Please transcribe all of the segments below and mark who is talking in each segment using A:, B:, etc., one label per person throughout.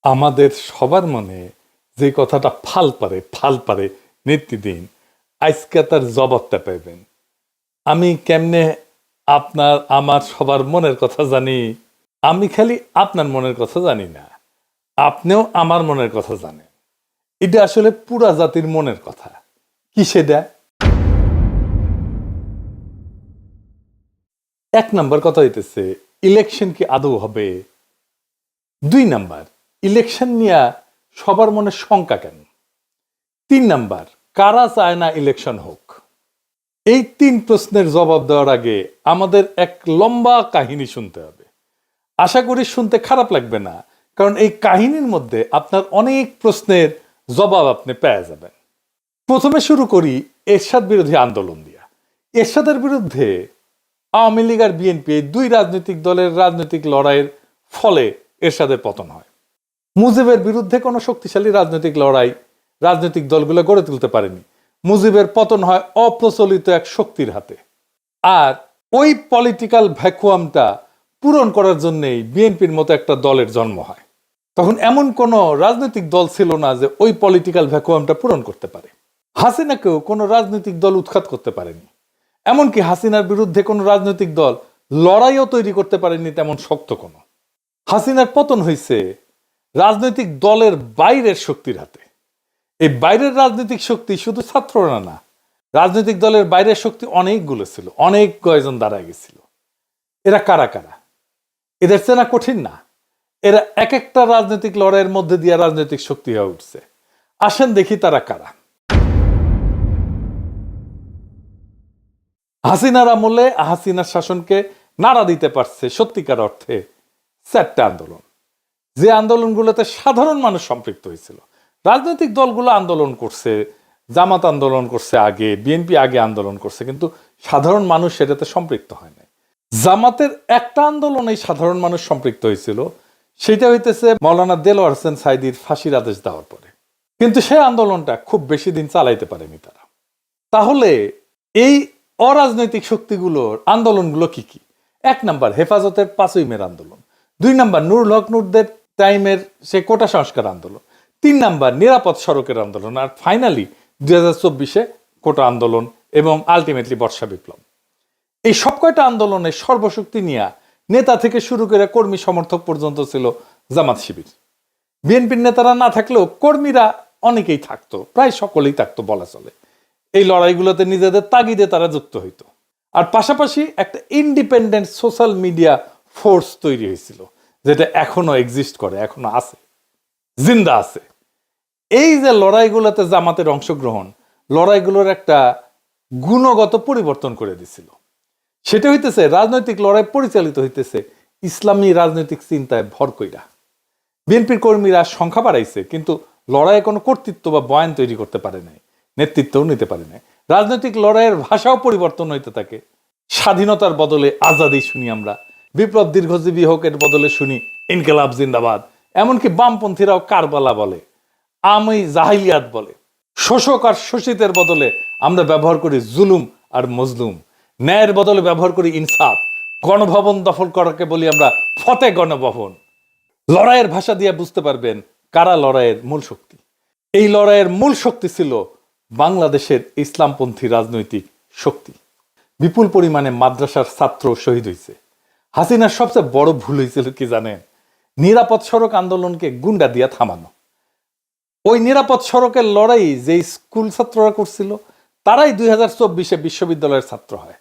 A: আমাদের সবার মনে যে কথাটা ফাল পারে নিত্যদিন, আজকে তার জবাবটা পাইবেন। আমি কেমনে আপনার আমার সবার মনের কথা জানি? আমি খালি আপনার মনের কথা জানি না, আপনিও আমার মনের কথা জানেন। এটা আসলে পুরা জাতির মনের কথা। কি সেটা? এক নাম্বার কথা হইতেছে, ইলেকশন কি আদৌ হবে? 2 নাম্বার, ইলেকশন নিয়ে সবার মনে শঙ্কা কেন? 3 নাম্বার, কারা চায় না ইলেকশন হোক? এই 3 প্রশ্নের জবাব দেওয়ার আগে আমাদের এক লম্বা কাহিনী শুনতে হবে। আশা করি শুনতে খারাপ লাগবে না, কারণ এই কাহিনীর মধ্যে আপনার অনেক প্রশ্নের জবাব আপনি পেয়ে যাবেন। প্রথমে শুরু করি এরশাদ বিরোধী আন্দোলন দিয়া। এরশাদের বিরুদ্ধে আওয়ামী লীগ আর বিএনপি, এই 2 রাজনৈতিক দলের রাজনৈতিক লড়াইয়ের ফলে এরশাদের পতন হয়। মুজিবের বিরুদ্ধে কোনো শক্তিশালী রাজনৈতিক লড়াই রাজনৈতিক দলগুলো গড়ে তুলতে পারেনি। মুজিবের পতন হয় অপ্রচলিত এক শক্তির হাতে। আর ওই পলিটিক্যাল ভ্যাকুয়ামটা পূরণ করার জন্যই বিএনপির মতো একটা দলের জন্ম হয়। তখন এমন কোনো রাজনৈতিক দল ছিল না যে ওই পলিটিক্যাল ভ্যাকুয়ামটা পূরণ করতে পারে। হাসিনাকেও কোনো রাজনৈতিক দল উৎখাত করতে পারেনি। এমনকি হাসিনার বিরুদ্ধে কোনো রাজনৈতিক দল লড়াইও তৈরি করতে পারেনি তেমন শক্ত কোনো। হাসিনার পতন হয়েছে রাজনৈতিক দলের বাইরের শক্তির হাতে। এই বাইরের রাজনৈতিক শক্তি শুধু ছাত্ররা না, রাজনৈতিক দলের বাইরের শক্তি অনেকগুলো ছিল, অনেক কয়েকজন দাঁড়ায় গেছিল। এরা কারা কারা? এদের চেনা কঠিন না। এরা এক একটা রাজনৈতিক লড়াইয়ের মধ্যে দিয়ে রাজনৈতিক শক্তি হয়ে উঠছে। আসেন দেখি তারা কারা। হাসিনার আমলে হাসিনার শাসনকে নাড়া দিতে পারছে সত্যিকার অর্থে 4টা আন্দোলন, যে আন্দোলনগুলোতে সাধারণ মানুষ সম্পৃক্ত হয়েছিল। রাজনৈতিক দলগুলো আন্দোলন করছে, জামাত আন্দোলন করছে আগে, বিএনপি আগে আন্দোলন করছে, কিন্তু সাধারণ মানুষ সেটাতে সম্পৃক্ত হয় না। জামাতের একটা আন্দোলনেই সাধারণ মানুষ সম্পৃক্ত হয়েছিল, সেটা হইতেছে মাওলানা দেলোয়ার হোসেন সাঈদীর ফাঁসির আদেশ দেওয়ার পরে। কিন্তু সেই আন্দোলনটা খুব বেশি দিন চালাইতে পারেনি তারা। তাহলে এই অরাজনৈতিক শক্তিগুলোর আন্দোলনগুলো কি কি? 1 নাম্বার, হেফাজতের 5ই মের আন্দোলন। 2 নাম্বার, নুরুল হক নুরদের টাইমের সে কোটা সংস্কার আন্দোলন। 3 নাম্বার, নিরাপদ সড়কের আন্দোলন। আর ফাইনালি 2024-এ কোটা আন্দোলন এবং আলটিমেটলি বর্ষা বিপ্লব। এই সব কয়টা আন্দোলনের সর্বশক্তি নিয়ে নেতা থেকে শুরু করে কর্মী সমর্থক পর্যন্ত ছিল জামাত শিবির। বিএনপির নেতারা না থাকলেও কর্মীরা অনেকেই থাকতো, প্রায় সকলেই থাকতো বলা চলে। এই লড়াইগুলোতে নিজেদের তাগিদে তারা যুক্ত হইতো। আর পাশাপাশি একটা ইন্ডিপেন্ডেন্ট সোশ্যাল মিডিয়া ফোর্স তৈরি হয়েছিল, যেটা এখনো এক্সিস্ট করে, এখনো আছে, জিন্দা আছে। এই যে লড়াইগুলোতে জামাতের অংশগ্রহণ, লড়াইগুলোর একটা গুণগত পরিবর্তন করে দিছিল। সেটা হইতেছে রাজনৈতিক লড়াই পরিচালিত হইতেছে ইসলামী রাজনৈতিক চিন্তায় ভর কইরা। বিএনপির কর্মীরা সংখ্যা বাড়াইছে, কিন্তু লড়াইয়ে কোনো কর্তৃত্ব বা বয়ান তৈরি করতে পারে নাই, নেতৃত্বও নিতে পারে নাই। রাজনৈতিক লড়াইয়ের ভাষাও পরিবর্তন হইতে থাকে। স্বাধীনতার বদলে আজাদি শুনি আমরা, বিপ্লব দীর্ঘজীবী হোক এর বদলে শুনি ইনকিলাব জিন্দাবাদ। এমনকি বামপন্থীরাও কারবালা বলে, আমি জাহিলিয়াত বলে। শোষক আর শোষিতের বদলে আমরা ব্যবহার করি জুলুম আর মজলুম। ন্যায়ের বদলে ব্যবহার করি ইনসাফ। গণভবন দখল করাকে বলি আমরা ফতে গণভবন। লড়াইয়ের ভাষা দিয়ে বুঝতে পারবেন কারা লড়াইয়ের মূল শক্তি। এই লড়াইয়ের মূল শক্তি ছিল বাংলাদেশের ইসলামপন্থী রাজনৈতিক শক্তি। বিপুল পরিমাণে মাদ্রাসার ছাত্র শহীদ হয়েছে। হাসিনার সবচেয়ে বড় ভুল হয়েছিল কি জানেন? নিরাপদ সড়ক আন্দোলনকে গুন্ডা দিয়া থামানো। ওই নিরাপদ সড়কের লড়াই যে স্কুল ছাত্ররা করছিল, তারাই 2024-এ বিশ্ববিদ্যালয়ের ছাত্র হয়।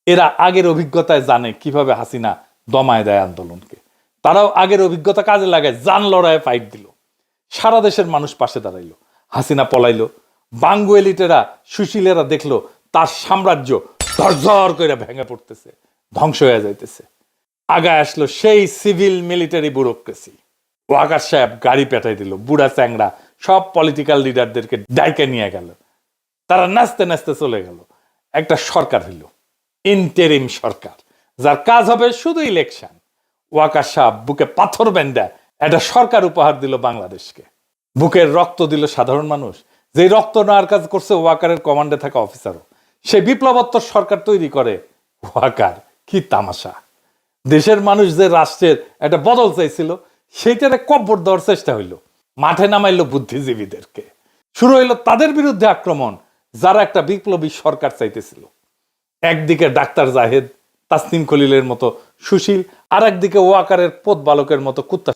A: এরা আগের অভিজ্ঞতায় জানে কিভাবে হাসিনা দমায় দেয় আন্দোলনকে। তারাও আগের অভিজ্ঞতা কাজে লাগায় জান লড়াইয়ে ফাইট দিল। সারা দেশের মানুষ পাশে দাঁড়াইলো। হাসিনা পলাইলো। বাঙ্গু এলিটেরা, সুশীলেরা দেখলো তার সাম্রাজ্য ঝরঝর করে ভেঙে পড়তেছে, ধ্বংস হয়ে যাইতেছে। আগায় আসলো সেই সিভিল মিলিটারি ব্যুরোক্রেসি। ওয়াকার সাহেব গাড়ি পেটাই দিল, বুড়া চ্যাংড়া সব পলিটিক্যাল লিডারদেরকে ডাইকে নিয়ে গেল। তারা নাচতে নাচতে চলে গেল। একটা সরকার হইল, ইন্টেরিম সরকার, যার কাজ হবে শুধু ইলেকশন। ওয়াকার সাহেব বুকে পাথর বেঁধে একটা সরকার উপহার দিল বাংলাদেশকে। বুকের রক্ত দিল সাধারণ মানুষ, যে রক্ত নেওয়ার কাজ করছে ওয়াকারের কমান্ডে থাকা অফিসারও। সেই বিপ্লবোত্তর সরকার তৈরি করে ওয়াকার। কি তামাশা! দেশের মানুষ যে রাষ্ট্রের একটা বদল চাইছিল, সেইটারে কব্বর দেওয়ার চেষ্টা হইলো, মাঠে নামাইলো বুদ্ধিজীবীদেরকে, শুরু হইলো তাদের বিরুদ্ধে আক্রমণ যারা একটা বিপ্লবী সরকার চাইতেছিল। একদিকে ডাক্তার জাহেদ, তাসনিম খলিলের মতো সুশীল, আর একদিকে ওয়াকারের পোত বালকের মতো কুত্তা,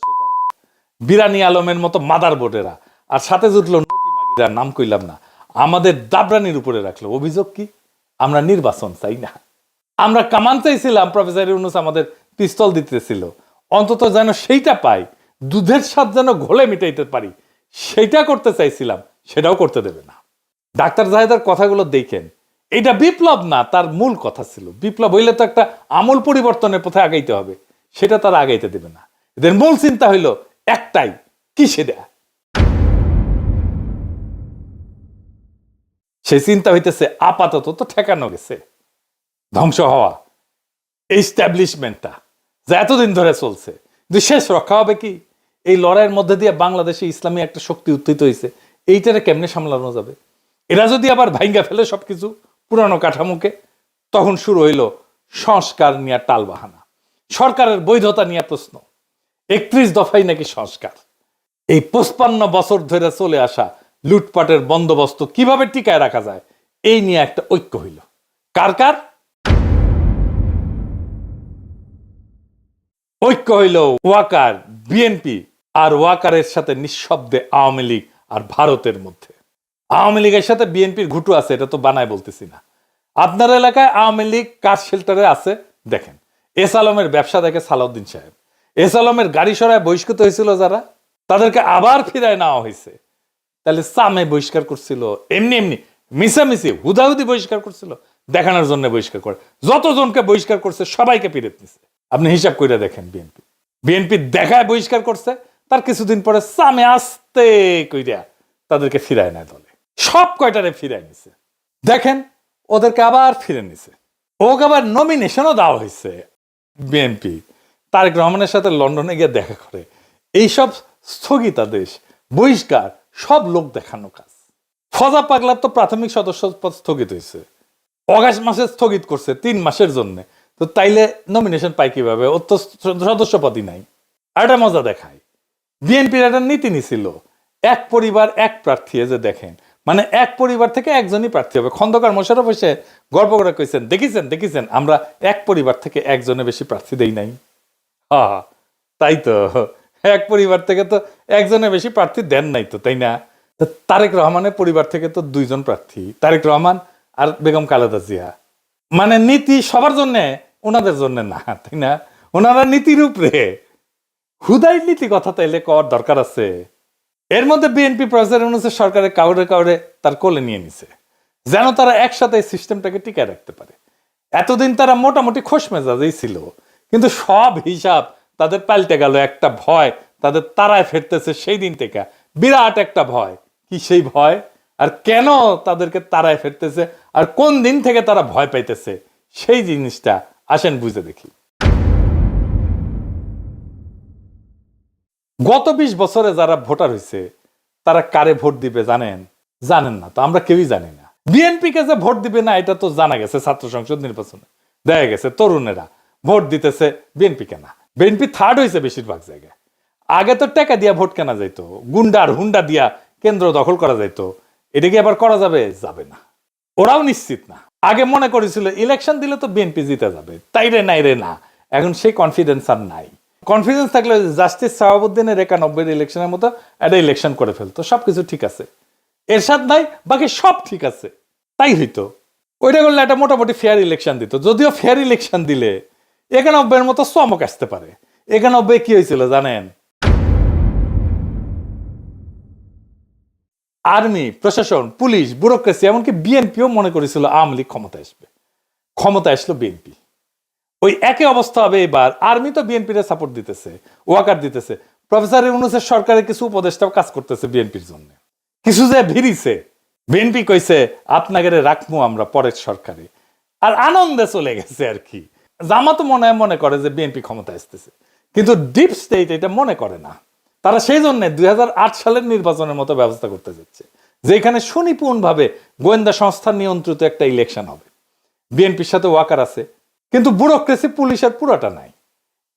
A: বিরানি আলমের মতো মাদার বোর্ডেরা, আর সাথে জুটলো নতি মাগিরা, নাম কইলাম না, আমাদের দাবরানির উপরে রাখলো। অভিযোগ কি? আমরা নির্বাচন চাই না, আমরা কামান চাইছিলাম। প্রফেসর ইউনূস আমাদের পিস্তল দিতেছিল, অন্তত যেন সেইটা পাই, দুধের স্বাদ যেন ঘোলে মিটাইতে পারি, সেইটা করতে চাইছিলাম, সেটাও করতে দেবে না। ডাক্তার জাহেদের কথাগুলো দেখেন, এটা বিপ্লব না, তার মূল কথা ছিল বিপ্লব হইলে তো একটা আমূল পরিবর্তনের পথে আগাইতে হবে, সেটা তারা আগাইতে দেবে না। এদের মূল চিন্তা হইলো একটাই, কি সেটা? সেই চিন্তা হইতেছে আপাতত তো ঠেকানো গেছে, ধ্বংস হওয়া এস্টাবলিশমেন্টটা যা এতদিন ধরে চলছে, কিন্তু শেষ রক্ষা হবে কি? এই লড়াইয়ের মধ্যে দিয়ে বাংলাদেশে ইসলামী একটা শক্তি উত্থিত হয়েছে, এইটারে কেমনে সামলানো যাবে? এরা যদি আবার ভাঙ্গা ফেলে সবকিছু পুরানো কাঠামোকে, তখন শুরু হইল সংস্কার নিয়ে টালবাহানা, সরকারের বৈধতা নিয়ে প্রশ্ন। 31 দফাই নাকি সংস্কার। এই 55 বছর ধরে চলে আসা লুটপাটের বন্দোবস্ত কিভাবে টিকায় রাখা যায়, এই নিয়ে একটা ঐক্য হইল। কার কার ঐক্য হইল? ওয়াকার, বিএনপি আর ওয়াকারের সাথে নিঃশব্দে আওয়ামী লীগ আর ভারতের মধ্যে। আওয়ামী লীগের সাথে বিএনপির ঘুটু আছে, এটা তো বানায় বলতেছি না। আপনার এলাকায় আওয়ামী লীগ কার শেল্টারে আছে দেখেন। এস আলমের ব্যবসা দেখে সালাউদ্দিন সাহেব, এস আলমের গাড়ি সরায় বহিষ্কৃত হয়েছিল যারা, তাদেরকে আবার ফিরায় নেওয়া হয়েছে। তাহলে সামে বহিষ্কার করছিল, এমনি এমনি মিশামিশি হুদাহুদি বহিষ্কার করছিল, দেখানোর জন্য বহিষ্কার করে। যতজনকে বহিষ্কার করছে সবাইকে ফিরে নিছে। আপনি হিসাব করে দেখেন, বিএনপি দেখায় বহিষ্কার করছে, তার কিছুদিন পরে সামে আসতে কইরা তাদেরকে ফিরায় নেয় দলে, সব কয়টারে ফিরায় নিছে। দেখেন ওদেরকে আবার ফিরে নিছে, ওকে আবার নমিনেশনও দেওয়া হয়েছে। বিএনপি তারেক রহমানের সাথে লন্ডনে গিয়ে দেখা করে। এইসব স্থগিতাদেশ, বহিষ্কার সব লোক দেখানো কাজ। ফজা পাগলার তো প্রাথমিক সদস্য পদ স্থগিত হয়েছে, অগাস্ট মাসে স্থগিত করছে 3 মাসের জন্য। তো তাইলে নমিনেশন পাই কিভাবে? ওর তো সদস্য পদই নাই। আর একটা মজা দেখায়, বিএনপির একটা নীতি নিছিল, এক পরিবার এক প্রার্থী। যে দেখেন, মানে এক পরিবার থেকে একজনই প্রার্থী হবে। খন্দকার মোশাররফ এসে গর্ব করে কইছেন, দেখেছেন আমরা এক পরিবার থেকে একজনের বেশি প্রার্থী দেই নাই। হ্যাঁ তাই তো, এক পরিবার থেকে তো একজনের বেশি প্রার্থী দেন নাই তো, তাই না? তারেক রহমানের পরিবার থেকে তো 2 জন প্রার্থী, তারেক রহমান আর বেগম খালেদা জিয়া। মানে নীতি সবার জন্য, ওনাদের জন্য না, তাই না? ওনারা নীতির উপরে, হুদাই নীতি কথা তাইলে কর দরকার আছে? এর মধ্যে বিএনপি প্রফেসর ইউনূসের সরকারে কাউরে কাউরে তার কোলে নিয়ে নিছে, যেন তারা একসাথে এই সিস্টেমটাকে টিকায় রাখতে পারে। এতদিন তারা মোটামুটি খোশ মেজাজেই ছিল, কিন্তু সব হিসাব তাদের পাল্টে গেল। একটা ভয় তাদের তারায় ফেরতেছে সেই দিন থেকে, বিরাট একটা ভয়। কি সেই ভয়? আর কেন তাদেরকে তারায় ফেরতেছে, আর কোন দিন থেকে তারা ভয় পাইতেছে, সেই জিনিসটা আসেন বুঝে দেখি। গত 20 বছরে যারা ভোটার হয়েছে, তারা কারে ভোট দিবে জানেন? জানেন না তো, আমরা কেউই জানি না। বিএনপি কে যে ভোট দিবে না এটা তো জানা গেছে। ছাত্র সংসদ নির্বাচনে দেখা গেছে তরুণেরা ভোট দিতেছে বিএনপি কেনা। বিএনপি থার্ড হয়েছে বেশিরভাগ জায়গায়। আগে তো টাকা দিয়া ভোট কেনা যাইতো, গুন্ডার হুন্ডা দিয়া কেন্দ্র দখল করা যাইতো। এটা কি আবার করা যাবে? যাবে না। ওরাও নিশ্চিত না। আগে মনে করেছিল ইলেকশন দিলে তো বিএনপি জিতে যাবে, তাই রে নাই রে না। এখন সেই কনফিডেন্স আর নাই। কনফিডেন্স থাকলে জাস্টিস শাহাবুদ্দিনের 91 ইলেকশনের মতো একটা ইলেকশন করে ফেলতো, সবকিছু ঠিক আছে। এরশাদ নাই, বাকি সব ঠিক আছে, তাই হইতো। ওইটা করলে একটা মোটামুটি ফেয়ার ইলেকশন দিত। যদিও ফেয়ার ইলেকশন দিলে 91 মতো চমক আসতে পারে। 91 কি হয়েছিল জানেন? আর্মি, প্রশাসন, পুলিশ, ব্যুরোক্রেসি, এমনকি বিএনপিও মনে করেছিল আওয়ামী লীগ ক্ষমতা আসবে। ক্ষমতা আসলো বিএনপি। ওই একই অবস্থা হবে এবার। আর্মি তো বিএনপির সাপোর্ট দিতেছে, ওয়াকার দিতেছে। প্রফেসর ইউনূসের সরকারের কিছু উপদেষ্টাও কাজ করতেছে বিএনপির জন্য। কিছু যে ভিড়িছে, বিএনপি কইছে আপনাকে রাখবো আমরা পরের সরকারে, আর আনন্দে চলে গেছে আর কি। জামাত মনে করে যে বিএনপি ক্ষমতা আসতেছে, কিন্তু ডিপ স্টেট এটা মনে করে না। তারা সেই জন্য 2008 সালের নির্বাচনের মতো ব্যবস্থা করতে যাচ্ছে, যেখানে সুনিপুণ ভাবে গোয়েন্দা সংস্থা নিয়ন্ত্রিত একটা ইলেকশন হবে। বিএনপির সাথে ওয়াকার আছে, কিন্তু ব্যুরোক্রেসি পুলিশের পুরোটা নাই।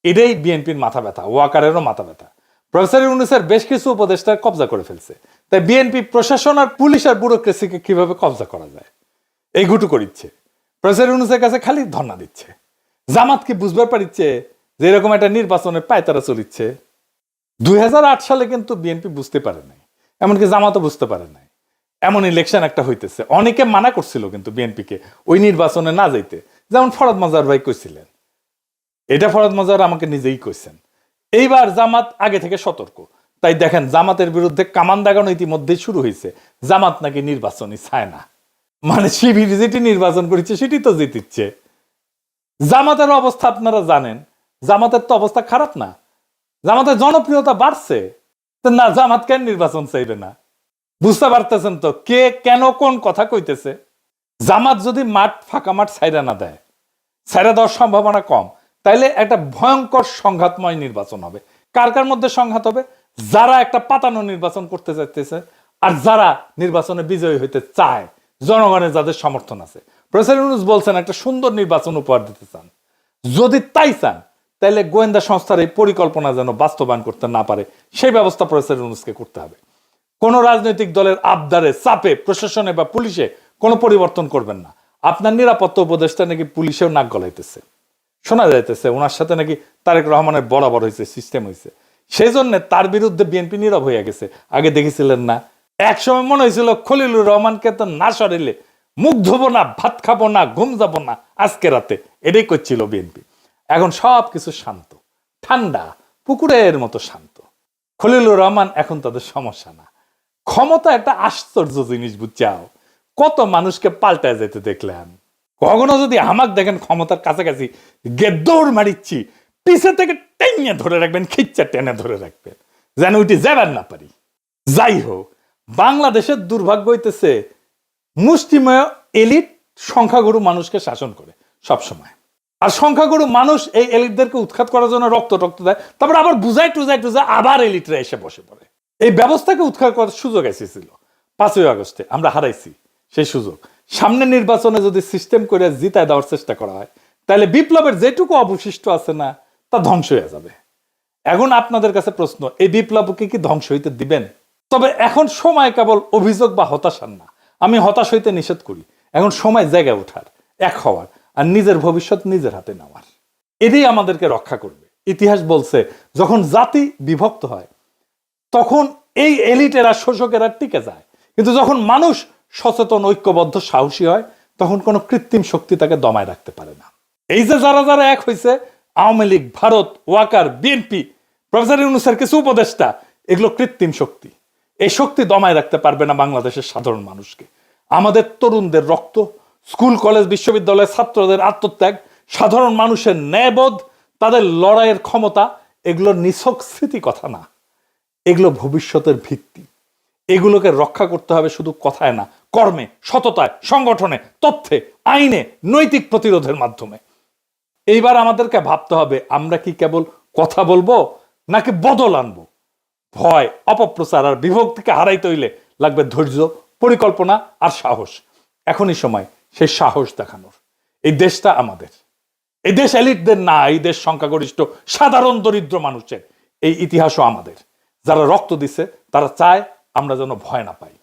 A: এটাই বিএনপির মাথা ব্যথা, ওয়াকারেরও মাথা ব্যথা। প্রফেসর ইউনূসের বেশ কিছু উপদেষ্টা কবজা করে ফেলছে। তাই বিএনপি প্রশাসন আর পুলিশ আর ব্যুরোক্রেসিকে কিভাবে কবজা করা যায় এই ঘুটু করিচ্ছে। প্রফেসর ইউনূসের কাছে খালি ধর্ণা দিচ্ছে। জামাত কি বুঝবার পারিচ্ছে যে এরকম একটা নির্বাচনের পায়তারা চলিচ্ছে? 2008 সালে কিন্তু বিএনপি বুঝতে পারে নাই, এমনকি জামাতও বুঝতে পারে নাই এমন ইলেকশন একটা হইতেছে। অনেকে মানা করছিল কিন্তু বিএনপিকে ওই নির্বাচনে না যাইতে, যেমন ফরহাদ মজার ভাই কইছিলেন। এটা ফরহাদ মজার আমাকে নিজেই কইছেন। এইবার জামাত আগে থেকে সতর্ক। তাই দেখেন জামাতের বিরুদ্ধে কামান দাগানো ইতিমধ্যেই শুরু হয়েছে। জামাত নাকি নির্বাচনই চায় না, মানে শিবির যেটি নির্বাচন করেছে সেটি তো জিতিচ্ছে। জামাতের অবস্থা আপনারা জানেন, জামাতের তো অবস্থা খারাপ না, জামাতের জনপ্রিয়তা বাড়ছে। না, জামাত কেন নির্বাচন চাইবে না? বুঝতে পারতেছেন তো কে কেন কোন কথা কইতেছে? জামাত যদি মাঠ ফাঁকা মাঠ ছাইরা না দেয়, ছাইরা দেওয়ার সম্ভাবনা কম, তাইলে একটা ভয়ঙ্কর সংঘাতময় নির্বাচন হবে। কার কার মধ্যে সংঘাত হবে? যারা একটা পাতানো নির্বাচন করতে চাইতেছে আর যারা নির্বাচনে বিজয়ী হইতে চায়, জনগণের যাদের সমর্থন আছে। প্রফেসর ইউনূস বলছেন একটা সুন্দর নির্বাচন উপহার দিতে চান। যদি তাই চান তাহলে গোয়েন্দা সংস্থার এই পরিকল্পনা যেন বাস্তবায়ন করতে না পারে সেই ব্যবস্থা প্রফেসর ইউনূসকে করতে হবে। কোন রাজনৈতিক দলের আবদারে চাপে প্রশাসনে বা পুলিশে কোনো পরিবর্তন করবেন না। আপনার নিরাপত্তা উপদেষ্টা নাকি পুলিশেও নাক গলাইতেছে, শোনা যাইতেছে ওনার সাথে নাকি তারেক রহমানের বরাবর হয়েছে, সিস্টেম হয়েছে। সেই জন্য তার বিরুদ্ধে বিএনপি নীরব হয়ে গেছে। আগে দেখেছিলেন না, একসময় মনে হয়েছিল খলিলুর রহমানকে তো না সরাইলে মুখ ধোবো না, ভাত খাবো না, ঘুম যাবো না আজকে রাতে, এটাই করছিল বিএনপি। এখন সব কিছু শান্ত, ঠান্ডা, পুকুরের মতো শান্ত। খলিলুর রহমান এখন তাদের সমস্যা না। ক্ষমতা একটা আশ্চর্য জিনিস, বুঝছাও? কত মানুষকে পাল্টায় যেতে দেখলেন। কখনো যদি আমাক দেখেন ক্ষমতার কাছাকাছি দৌড় মারিচ্ছি, পিছে থেকে টেনে ধরে রাখবেন, খিচ্চা টেনে ধরে রাখবেন যেন উঠে যাবেন না পারি। যাই হোক, বাংলাদেশের দুর্ভাগ্য হইতেছে মুষ্টিমেয় এলিট সংখ্যাগুরু মানুষকে শাসন করে সব সময়। আর সংখ্যাগুরু মানুষ এই এলিটদেরকে উৎখাত করার জন্য রক্ত দেয়, তারপর আবার বুঝাই টুজাই আবার এলিটরা এসে বসে পড়ে। এই ব্যবস্থাকে উৎখাত করার সুযোগ এসেছিল 5ই আগস্টে, আমরা হারাইছি সেই সুযোগ। সামনে নির্বাচনে যদি সিস্টেম করে জিতায় দেওয়ার চেষ্টা করা হয় তাহলে বিপ্লবের যেটুকু অবশিষ্ট আছে না, তা ধ্বংস হয়ে যাবে। এখন আপনাদের কাছে প্রশ্ন, এই বিপ্লবকে কি ধ্বংস হইতে দিবেন? তবে এখন সময় কেবল অভিযোগ বা হতাশার না। আমি হতাশ হইতে নিষেধ করি। এখন সময় জায়গায় ওঠার, এক হওয়ার আর নিজের ভবিষ্যৎ নিজের হাতে নেওয়ার। এটাই আমাদেরকে রক্ষা করবে। ইতিহাস বলছে যখন জাতি বিভক্ত হয় তখন এই এলিটেরা, শোষকেরা টিকে যায়, কিন্তু যখন মানুষ সচেতন, ঐক্যবদ্ধ, সাহসী হয় তখন কোনো কৃত্রিম শক্তি তাকে দমায় রাখতে পারে না। এই যে যারা যারা এক হয়েছে, আওয়ামী লীগ, ভারত, ওয়াকার, বিএনপি, প্রফেসর ইউনূসের কিছু উপদেষ্টা, এগুলো কৃত্রিম শক্তি। এই শক্তি দমায় রাখতে পারবে না বাংলাদেশের সাধারণ মানুষকে। আমাদের তরুণদের রক্ত, স্কুল কলেজ বিশ্ববিদ্যালয়ের ছাত্রদের আত্মত্যাগ, সাধারণ মানুষের ন্যায়বোধ, তাদের লড়াইয়ের ক্ষমতা, এগুলো নিছক স্মৃতি কথা না, এগুলো ভবিষ্যতের ভিত্তি। এগুলোকে রক্ষা করতে হবে শুধু কথায় না, কর্মে, সততায়, সংগঠনে, তথ্যে, আইনে, নৈতিক প্রতিরোধের মাধ্যমে। এইবার আমাদেরকে ভাবতে হবে আমরা কি কেবল কথা বলবো নাকি বদল আনবো। ভয়, অপপ্রচার আর বিভক্তিকে হারাইতে হইলে লাগবে ধৈর্য, পরিকল্পনা আর সাহস। এখনই সময় সেই সাহস দেখানোর। এই দেশটা আমাদের, এই দেশ এলিটদের না, এই দেশ সংখ্যাগরিষ্ঠ সাধারণ দরিদ্র মানুষের। এই ইতিহাসও আমাদের। যারা রক্ত দিচ্ছে তারা চায় আমরা যেন ভয় না পাই।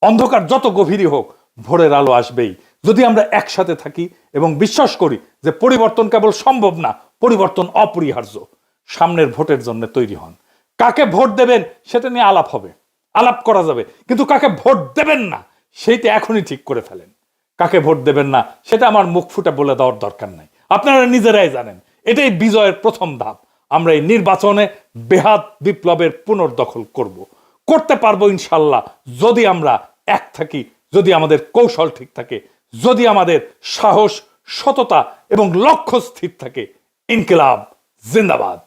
A: অন্ধকার যত গভীরই হোক, ভোরের আলো আসবেই যদি আমরা একসাথে থাকি এবং বিশ্বাস করি যে পরিবর্তন কেবল সম্ভব না, পরিবর্তন অপরিহার্য। সামনের ভোটের জন্য তৈরি হন। কাকে ভোট দেবেন সেটা নিয়ে আলাপ হবে, আলাপ করা যাবে, কিন্তু কাকে ভোট দেবেন না সেইটা এখনই ঠিক করে ফেলেন। কাকে ভোট দেবেন না সেটা আমার মুখ ফুটে বলে দেওয়ার দরকার নাই, আপনারা নিজেরাই জানেন। এটাই বিজয়ের প্রথম ধাপ। আমরা এই নির্বাচনে বেহাত বিপ্লবের পুনর্দখল করতে পারবো ইনশাল্লাহ, যদি আমরা এক থাকি, যদি আমাদের কৌশল ঠিক থাকে, যদি আমাদের সাহস, সততা এবং লক্ষ্য স্থির থাকে। ইনকিলাব জিন্দাবাদ।